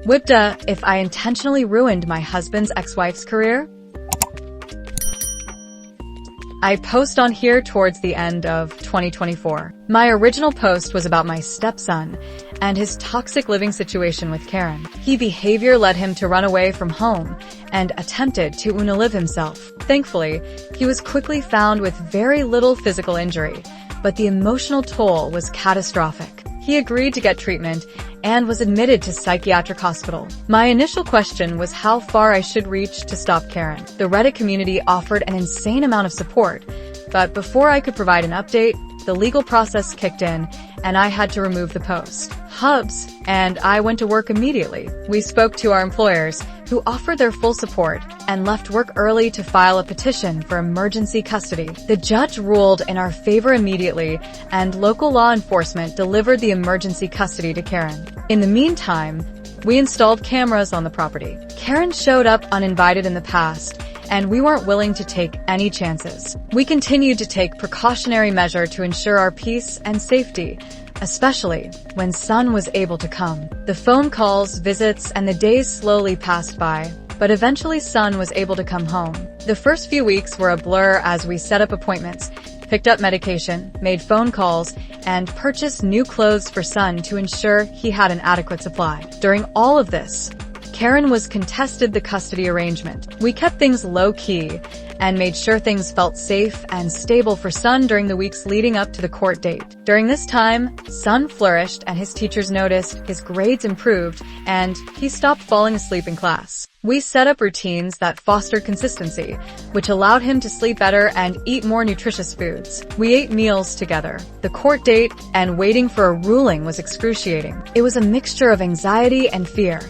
Whipda, if I intentionally ruined my husband's ex-wife's career? I post on here towards the end of 2024. My original post was about my stepson and his toxic living situation with Karen. His behavior led him to run away from home and attempted to unalive himself. Thankfully, he was quickly found with very little physical injury, but the emotional toll was catastrophic. He agreed to get treatment and was admitted to psychiatric hospital. My initial question was how far I should reach to stop Karen. The Reddit community offered an insane amount of support, but before I could provide an update, the legal process kicked in and I had to remove the post. Hubs and I went to work immediately. We spoke to our employers, who offered their full support, and left work early to file a petition for emergency custody. The judge ruled in our favor immediately, and local law enforcement delivered the emergency custody to Karen. In the meantime, we installed cameras on the property. Karen showed up uninvited in the past, and we weren't willing to take any chances. We continued to take precautionary measure to ensure our peace and safety, especially when Son was able to come. The phone calls, visits, and the days slowly passed by, but eventually Son was able to come home. The first few weeks were a blur as we set up appointments, picked up medication, made phone calls, and purchased new clothes for Son to ensure he had an adequate supply. During all of this, Karen was contested the custody arrangement. We kept things low-key and made sure things felt safe and stable for Son during the weeks leading up to the court date. During this time, Son flourished and his teachers noticed his grades improved and he stopped falling asleep in class. We set up routines that fostered consistency, which allowed him to sleep better and eat more nutritious foods. We ate meals together. The court date and waiting for a ruling was excruciating. It was a mixture of anxiety and fear.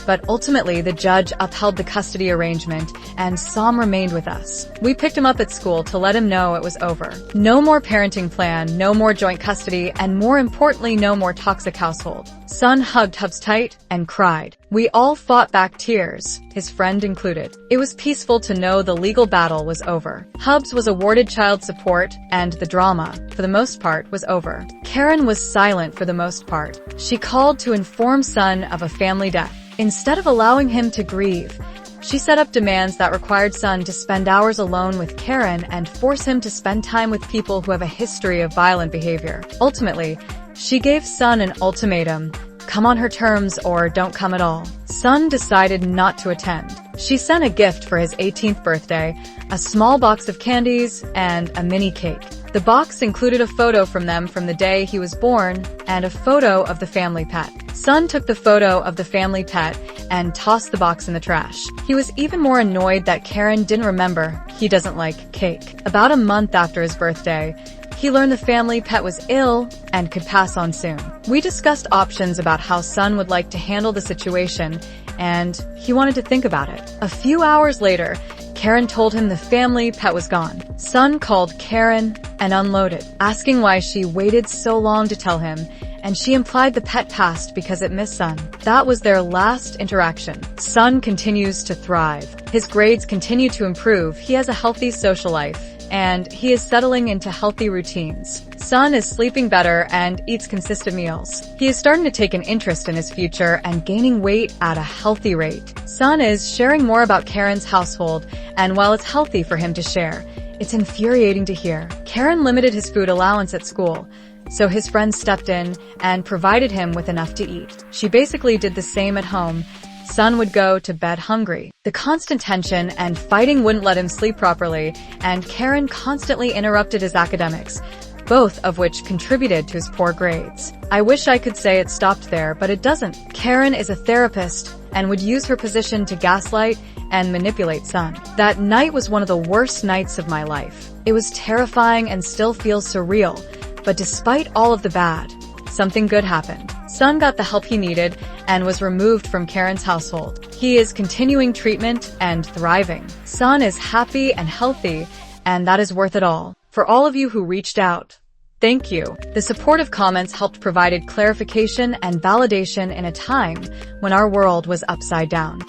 But ultimately, the judge upheld the custody arrangement, and Sam remained with us. We picked him up at school to let him know it was over. No more parenting plan, no more joint custody, and more importantly, no more toxic household. Son hugged Hubs tight and cried. We all fought back tears, his friend included. It was peaceful to know the legal battle was over. Hubs was awarded child support, and the drama, for the most part, was over. Karen was silent for the most part. She called to inform Son of a family death. Instead of allowing him to grieve, she set up demands that required Son to spend hours alone with Karen and force him to spend time with people who have a history of violent behavior. Ultimately, she gave Son an ultimatum: come on her terms or don't come at all. Son decided not to attend. She sent a gift for his 18th birthday, a small box of candies and a mini cake. The box included a photo from them from the day he was born and a photo of the family pet. Son took the photo of the family pet and tossed the box in the trash. He was even more annoyed that Karen didn't remember he doesn't like cake. About a month after his birthday, he learned the family pet was ill and could pass on soon. We discussed options about how Son would like to handle the situation, and he wanted to think about it. A few hours later, Karen told him the family pet was gone. Son called Karen and unloaded, asking why she waited so long to tell him, and she implied the pet passed because it missed Son. That was their last interaction. Son continues to thrive. His grades continue to improve, he has a healthy social life, and he is settling into healthy routines. Son is sleeping better and eats consistent meals. He is starting to take an interest in his future and gaining weight at a healthy rate. Son is sharing more about Karen's household, and while it's healthy for him to share, it's infuriating to hear. Karen limited his food allowance at school, so his friends stepped in and provided him with enough to eat. She basically did the same at home. Son would go to bed hungry. The constant tension and fighting wouldn't let him sleep properly, and Karen constantly interrupted his academics, both of which contributed to his poor grades. I wish I could say it stopped there, but it doesn't. Karen is a therapist and would use her position to gaslight and manipulate Son. That night was one of the worst nights of my life. It was terrifying and still feels surreal, but despite all of the bad, something good happened. Son got the help he needed and was removed from Karen's household. He is continuing treatment and thriving. Son is happy and healthy, and that is worth it all. For all of you who reached out, thank you. The supportive comments helped provided clarification and validation in a time when our world was upside down.